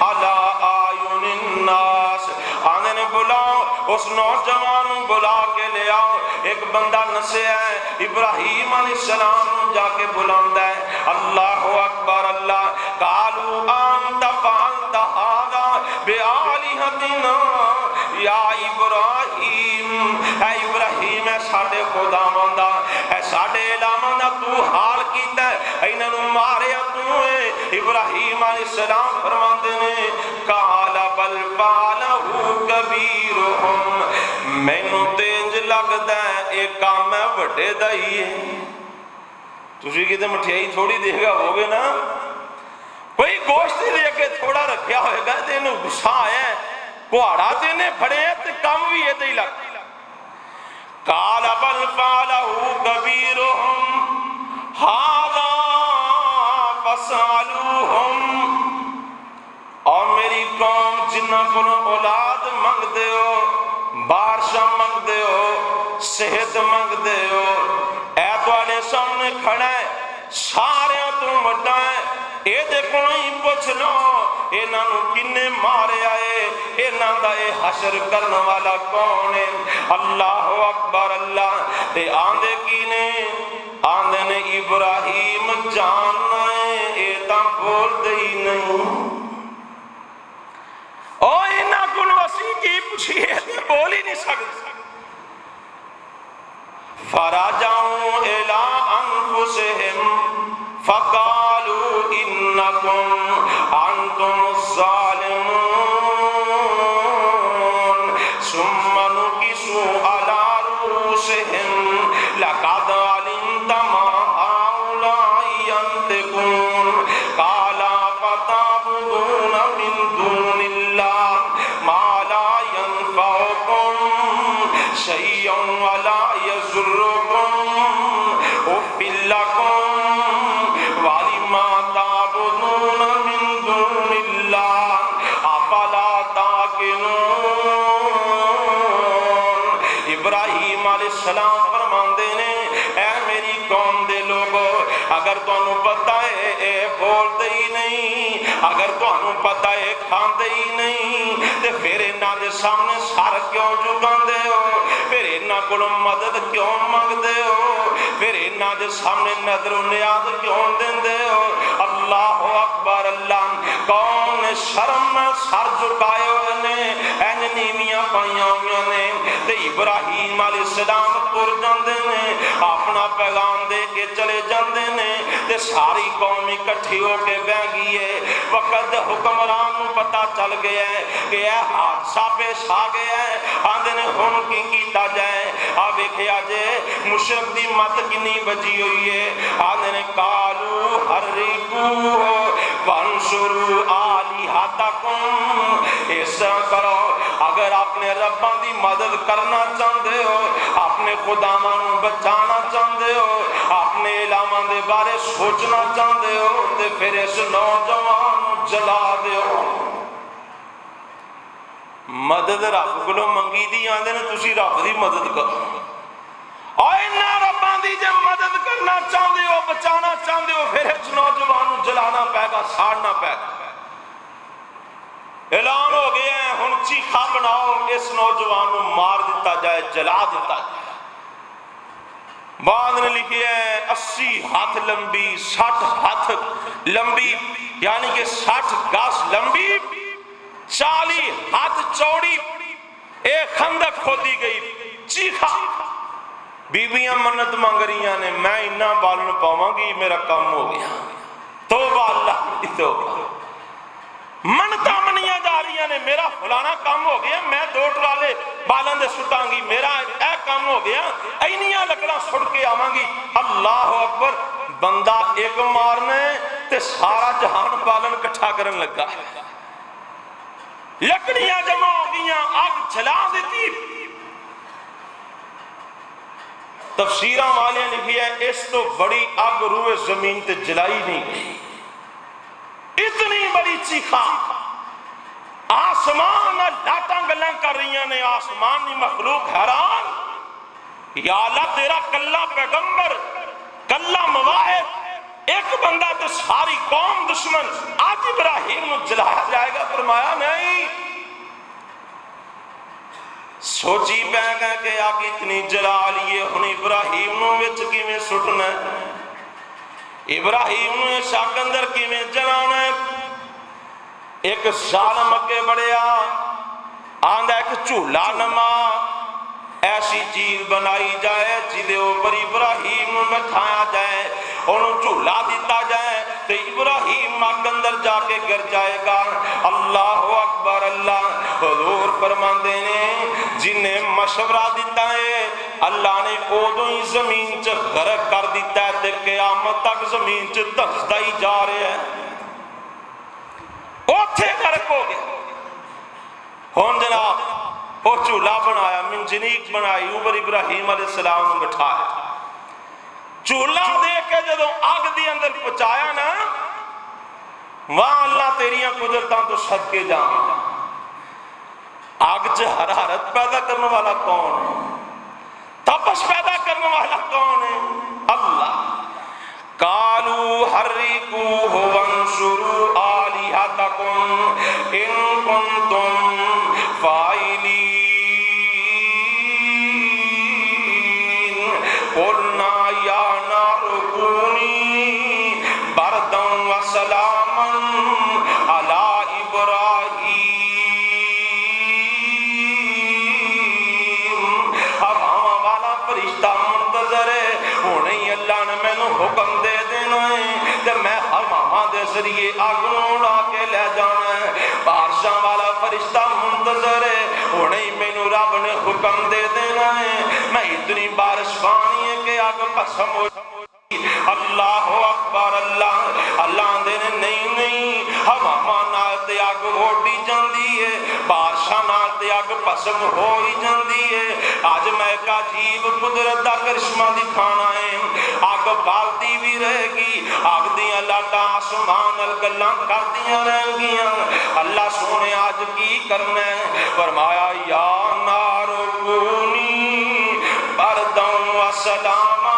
علی اعین الناس. آندے نے بلاؤ اس نوجوان بلا کے لے آؤ ایک بندہ نسیا ہے ابراہیم علیہ السلام جا کے بلاندا ہے اللہ اکبر اللہ قالوا انت فعلت هذا بآلهتنا یا ابراہیم اے ابراہیم اے ساڈے خداواں دا اے ساڈے الہاں دا تو حال کیتا ہے انہاں نوں ماریا تو اے ابراہیم علیہ السلام فرماندے نے قال بل فعلہ کبیرہم مینوں تے انج لگدا ہے اے کام ہے وڈے دا ہی ہے تسی کتے مٹھائی تھوڑی دے گا ہوگے نا کوئی گوشت دے کے تھوڑا رکھیا ہوئے گا تے انہوں غصہ آیا ہے کوہاڑا تے نے پھڑے ہیں تے کم بھی ہے دے لگ قال بل فعلہ کبیرہم ھذا فاسألوہم اور میری قوم جنہ کو اولاد منگ دے ہو بارشاں منگ دے ہو صحت منگ دے ہو اے تواڈے سامنے کھڑا ہے سارے تو وڈا ہے اے دے کوئی پوچھ لو انہاں نوں کنے ماریا ہے انہاں دا اے حشر کرن والا کون ہے اللہ اکبر اللہ تے آندے کی نے آندے نے ابراہیم جاننا ہے اے تاں بول دے ہی نہیں او انہاں کن وسی کی پوچھئے تے بول ہی نہیں سکتے فراجعوا الى انفسهم فقالوا انکم انتم الظالمون ثم نكسوا على رؤوسهم لقد علمت ما هؤلاء ينطقون قال فتعبدون من دون الله ما لا ينفعكم شيئا ولا يضركم اف لكم ولما تعبدون من دون الله افلا تعقلون ابراہیم علیہ السلام فرماندے نے اے میری قوم دے لوگو اگر تانوں پتہ ہے اے بول دے ہی نہیں اگر تانوں پتہ ہے کھاندے ہی نہیں تے پھر انہاں دے سامنے سر کیوں جھکاندے ہو پھر انہاں کولوں مدد کیوں منگدے ہو پھر انہاں دے سامنے نظر و نیاز کیوں دیندے ہو اللہ اکبر اللہ کون شرم سر جھکائے ہوئے نے این نیویاں پائیاں ہوئے نے تے ابراہیم علیہ السلام تر جاندے نے اپنا پیغام دے کے چلے جاندے نے تے ساری قوم اکٹھی ہو کے بہ گئی ہے وقت حکمران نوں پتہ چل گیا ہے کہ اے حادثہ پیش آ گیا ہے آندے نے ہن کی کیتا جائے آ ویکھیا جے مشرک دی مت کنی بجی ہوئی ہے آندے نے قالو حرقو وانصروا آلہتکم ایسا کرو اگر اپنے رباں دی مدد کرنا چاہندے ہو اپنے خداواں نوں بچانا چاہندے ہو اپنے الہاں دے بارے سوچنا چاہندے ہو تے پھر اس نوجوان نوں جلا دیو مدد رب کولوں منگی دی آندے نے تسی رب دی مدد کرو اور انہاں رباں دی جے مدد کرنا چاہندے ہو بچانا چاہندے ہو پھر اس نوجوان نوں جلانا پے گا ساڑنا پے گا اعلان ہو گیا ہے ہن چیخا بناؤ اس نوجوان نوں مار دیتا جائے جلا دیتا جائے بعد نے لکھی ہے 80 ہاتھ لمبی 60 ہاتھ لمبی یعنی کہ 60 گز لمبی 40 ہاتھ چوڑی ایک خندق کھودی گئی چیخا بیویاں منت مانگ رہی ہیں میں انہاں بالن پاواں گی میرا کام ہو گیا توبہ اللہ کی توبہ منتا منیاں جا رہی ہیں میرا فلانا کام ہو گیا میں 2 ٹرالے بالن دے سٹاں گی میرا اے کام ہو گیا اینیاں لکڑاں سڑ کے آواں گی اللہ اکبر بندہ ایک مارنے تے سارا جہان بالن کٹھا کرن لگا لکڑیاں جمع ہو گیاں آگ جلا دیتی تفسیراں والے لکھی ہے اس تو بڑی آگ روئے زمین تے جلائی نہیں گئی اتنی بڑی چیخا آسمان لاٹاں گلاں کر رہی ہیں آسمان کی مخلوق حیران یا اللہ تیرا کلا پیغمبر کلا مواحد ایک بندہ تو ساری قوم دشمن آج ابراہیم نو جلایا جائے گا فرمایا نہیں سوچی پہ گئے کہ آگ اتنی جلا لیے ہن ابراہیم نو وچ کیویں سٹنا ہے، ابراہیم نو اس اگ اندر کیویں جلانا ہے۔ ایک ظالم اگے بڑھیا آندا ایک جھولا نما ایسی چیز بنائی جائے جدے اوپر ابراہیم نو بٹھایا جائے، انہوں جھولا دیتا جائے تو ابراہیم اگ اندر جا کے گر جائے گا۔ اللہ اکبر اللہ۔ حضور فرماندے نے جنہیں مشورہ دیتا ہے اللہ نے اودوں ہی زمین چ غرق کر دیتا ہے تے قیامت تک زمین چ دھسدا ہی جا رہا ہے، اوتھے غرق ہو گیا۔ ہن جناب وہ جھولا بنایا، منجنیق بنائی، اوپر ابراہیم علیہ السلام نے بٹھایا، جھولا دے کے جدو آگ دی اندر پہنچایا نا، وہاں اللہ تیریاں قدرتاں تو صدقے جان۔ آگ چ حرارت پیدا کرنے والا کون ہے؟ تپش پیدا کرنے والا کون ہے؟ اللہ۔ قالوا حرقوه وانصروا آلهتكم إن كنتم فاعلين قلنا يا نار كوني بردا وسلاما على حکم دے دینا ہے کہ میں حمامہ دے ذریعے آگ اڑا کے لے جانا ہے۔ بارشاں والا فرشتہ منتظر ہے، انہیں مینوں رب نے حکم دے دینا ہے، میں اتنی بارش پانی ہے کہ آگ قسم ہو۔ اللہ اکبر اللہ۔ اللہ دے نہیں نہیں حمامہ نال تے آگ اڑی جاندی ہے، بارشاں نال تے آگ قسم ہو ہی جاندی ہے۔ آج میں ایک عجیب قدرت دا کرشمہ دکھانا ہے، آگ بالتی بھی رہے گی، آگ دیاں لاٹاں آسمان گلاں کردیاں رہیں گیاں۔ اللہ سونے آج کی کرنا ہے؟ فرمایا یا نار کونی برداً و سلاما۔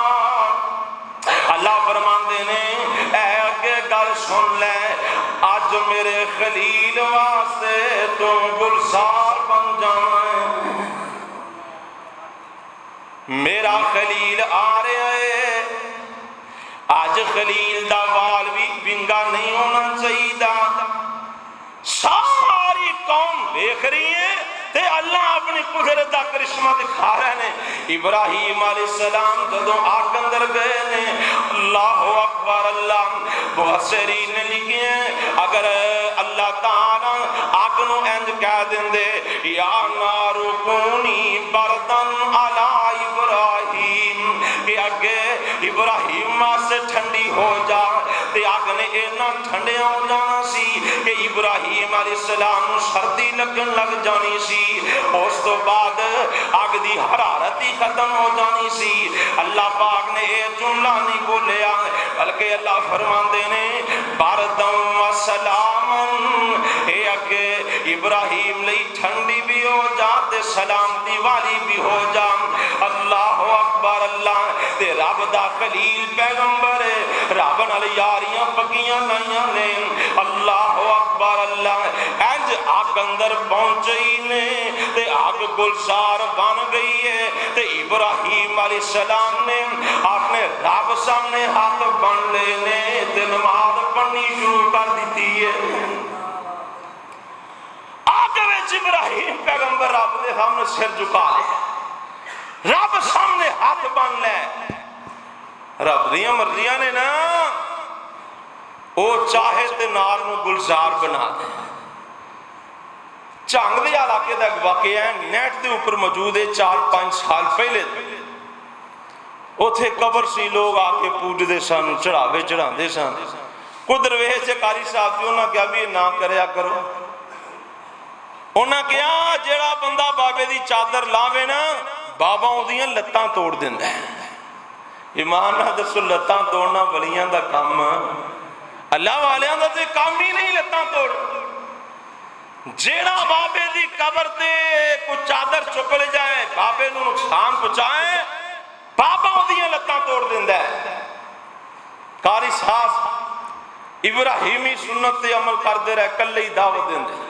اللہ فرماندے نے اے اگے گل سن لے، آج میرے خلیل واسطے تم گلزار بن جائیں۔ میرا خلیل آ رہا ہے، آج خلیل دا وال بھی ونگا نہیں ہونا چاہیے۔ ساری قوم دیکھ رہی ہے تے اللہ اپنی قدرت دا کرشمہ دکھا رہے ہیں۔ ابراہیم علیہ السلام جدوں آگ اندر گئے نے، اللہ اکبر اللہ۔ مفسرین نے لکھے ہیں اگر اللہ تعالیٰ آگ نو انج کہہ دیندے یا نار کونی بردن علی ابراہیم کہ اگے ابراہیم سے ٹھنڈی ہو جا، تے آگ نے اینا ٹھنڈیاں ہو جانا سی کہ ابراہیم علیہ السلام سردی لگن لگ جانی سی، اس تو بعد آگ دی حرارت ہی ختم ہو جانی سی۔ اللہ پاک نے اے جملہ نہیں بولیا بلکہ اللہ فرماندے نے برداً و سلاماً، اے اگے ابراہیم لئی ٹھنڈی بھی ہو جاتے سلامتی والی بھی ہو جا۔ اللہ اکبر اللہ۔ تے رب دا خلیل پیغمبر رب نال یاریاں پکیاں لائیاں نے۔ اللہ اکبر اللہ۔ انج آگ اندر پہنچئی نے تے آگ گلزار بن گئی ہے تے ابراہیم علیہ السلام نے اپنے رب سامنے ہاتھ بن لے نے تے نماز پڑھنی شروع کر دیتی ہے۔ آگ وچ ابراہیم پیغمبر رب دے سامنے سر جھکا لے، رب سامنے ہاتھ بن لے۔ رب دیاں مرضیاں نے نا، او چاہے تے نار نو گلزار بنا دے۔ جھنگ دے علاقے دا ایک واقعہ ہے، نیٹ دے اوپر موجود ہے، 4-5 سال پہلے اوتھے قبر سی، لوگ آ کے پوجدے سن، چڑھاوے چڑھاندے سن۔ کوئی درویش قاری صاحب جی انہاں کہا بھی یہ نہ کریا کرو۔ انہاں کہا جیڑا بندہ بابے دی چادر لاوے نا، بابا اودیاں لتاں توڑ دیندا ہے۔ ایمان نہ دسو لتاں توڑنا ولیاں دا کام، اللہ والیاں دا تے کام ہی نہیں لتاں توڑ۔ جیڑا بابے دی قبر تے کوئی چادر چک لے جائے، بابے نو نقصان پہنچائے، بابا اودیاں لتاں توڑ دیندا ہے۔ قاری صاحب ابراہیمی سنت تے عمل کردے رہے، کلے ہی دعوت دیندے۔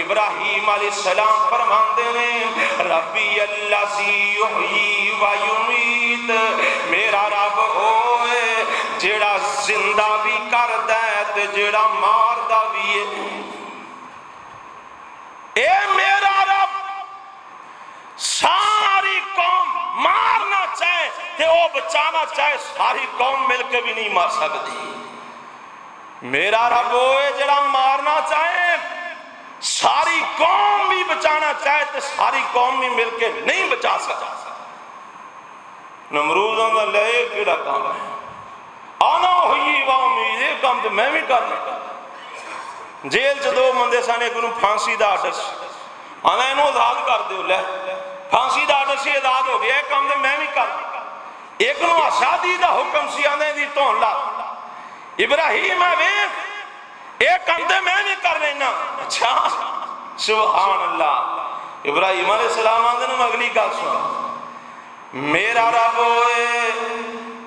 ابراہیم علیہ السلام فرماندے نے ربی الذی یحیی و یمیت، میرا رب ہوئے جیڑا زندہ بھی کردا ہے تے جیڑا ماردا بھی ہے۔ اے میرا رب ساری قوم مارنا چاہے تے وہ بچانا چاہے ساری قوم مل کے بھی نہیں مار سکتی۔ میرا رب ہوئے جڑا مارنا چاہے ساری قوم بھی بچانا چاہے تے ساری قوم بھی مل کے نہیں بچا سکتا۔ نمرودوں کا لے کیڑا کام ہے، آنا ہوئی و امید، یہ کام تو میں بھی کرنا۔ جیل چ دو بندے سن، ایک نوں پھانسی دا آرڈر سی، آنا انہوں آزاد کر دیو، لے پھانسی دا آرڈر سی آزاد ہو گیا، یہ کام تو میں بھی کرنا۔ ایک نوں آزادی دا حکم سی، آنے دی تون لا ابراہیم ہے ویخ ایک کندے میں نہیں کر لینا۔ اچھا سبحان اللہ، ابراہیم علیہ السلام آندے نے اگلی گل سنا، میرا رب ہوئے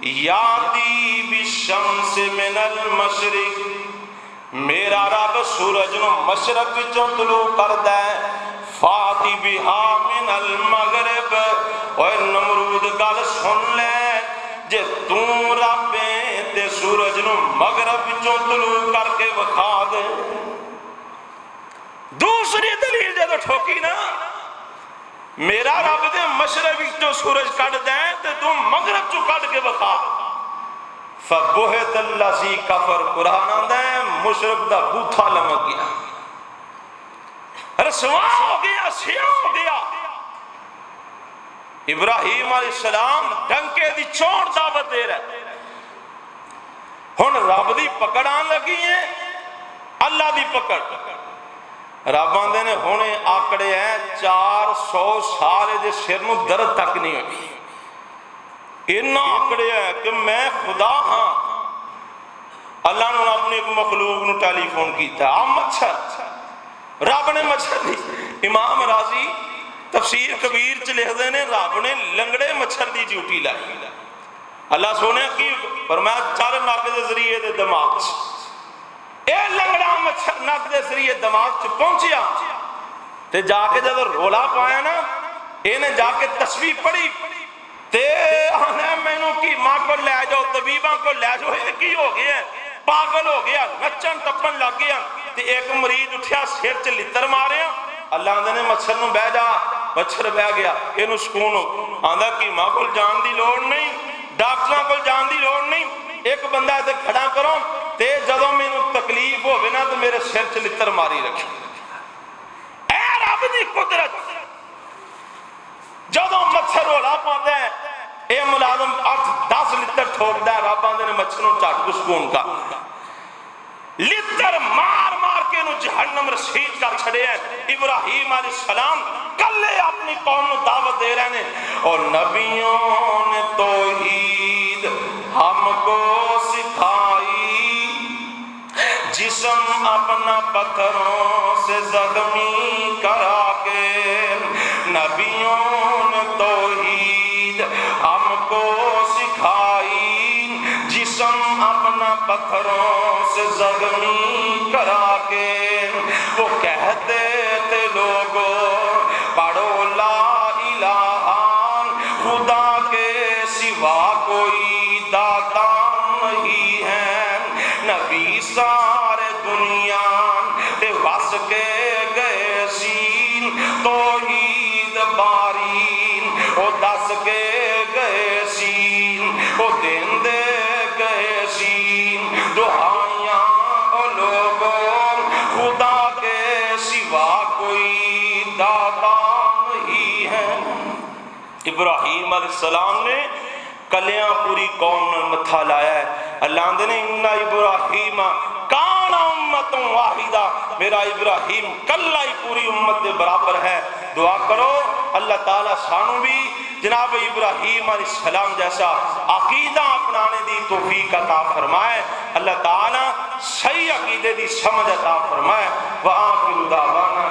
یاتی بالشمس من المشرق، میرا رب سورج نو مشرق وچوں طلوع کردا ہے، فاتی بہا من المغرب۔ اوے نمرود گل سن لے، جے تو رب تے سورج نو مغرب وچوں طلوع کر کے وکھا دے۔ دوسری دلیل جدو ٹھوکی نا، میرا رب دے مشرق وچوں سورج کٹ دے تے تو مغرب چوں کٹ کے وکھا۔ فبہت الذی کفر، قرآن آندا ہے مشرق دا بوتھا لمک گیا، رسوا ہو گیا، سیاہ ہو گیا۔ ابراہیم علیہ السلام ڈنکے دی چوڑ دعوت دے رہے، ہن رب دی پکڑ آن لگی ہے، اللہ دی پکڑ۔ رب آندے نے ہونے آکڑے ہیں 400 سال دے سر نو درد تک نہیں ہوئی، اتنا آکڑے ہیں کہ میں خدا ہاں۔ اللہ نے اپنے ایک مخلوق نو ٹیلی فون کیتا، آپ مچھر، رب نے مچھر دی، امام راضی تفسیر کبیر چ لکھ دے نے رب نے لنگڑے مچھر دی ڈیوٹی لائی۔ اللہ سونے کی فرمایا چل نک دے ذریعے دے دماغ چ، اے لنگڑا مچھر نک دے ذریعے دماغ چ پہنچیا تے جا کے جب رولا پایا نا، انہیں جا کے تسبیح پڑھی تے آنے مینوں کی ماں کو لے جاؤ، طبیباں کو لے جاؤ، یہ کی ہو گیا، پاگل ہو گیا، نچن ٹپن لگ گیا۔ تے ایک مریض اٹھیا سر چ لتر ماریا، اللہ آندے نے مچھر نو بہ جا، مچھر بہ گیا، اینو سکون ہو۔ آندا کی ماں کو جان دی لوڑ نہیں، ڈاکٹراں کو جان دی لوڑ نہیں، ایک بندہ ایسے کھڑا کرو تے جدوں مینوں تکلیف ہوے نا تو میرے سر چ لتر ماری رکھو۔ اے رب دی قدرت، جدوں مچھر رولا پاوندا ہے، اے ملازم 8-10 لتر ٹھوکدا ہے، رب آندے نے مچھر نوں چٹ کو سکون کر، لتر مار مار کے انہوں جہنم رسید کر چھڑے ہیں۔ ابراہیم علیہ السلام کلے اپنی قوم نو دعوت دے رہے ہیں، اور نبیوں نے توحید ہم کو سکھائی، جسم اپنا پتھروں سے زخمی کرا کے، نبیوں نے توحید ہم کو سکھائی، جسم اپنا پتھروں سے زخمی کرا کے، وہ کہتے تھے لوگوں پڑھو لا الہ، خدا کے سوا کوئی داتا نہیں ہے، نبی سارے دنیا تے وس کے گئے سین، توحید بارین وہ دس کے گئے سین، وہ دین دے گئے سین، دعائیاں او لوگوں خدا کے سوا کوئی داتا نہیں ہے۔ ابراہیم علیہ السلام نے کلیاں پوری قوم نے متھا لایا ہے۔ اللہ نے ان ابراہیم کان امت واحدہ، میرا ابراہیم کلہ ہی پوری امت دے برابر ہے۔ دعا کرو اللہ تعالیٰ سانو بھی جناب ابراہیم علیہ السلام جیسا عقیدہ اپنانے دی توفیق عطا فرمائے، اللہ تعالیٰ صحیح عقیدے دی سمجھ عطا فرمائے۔ وآخر دعوانا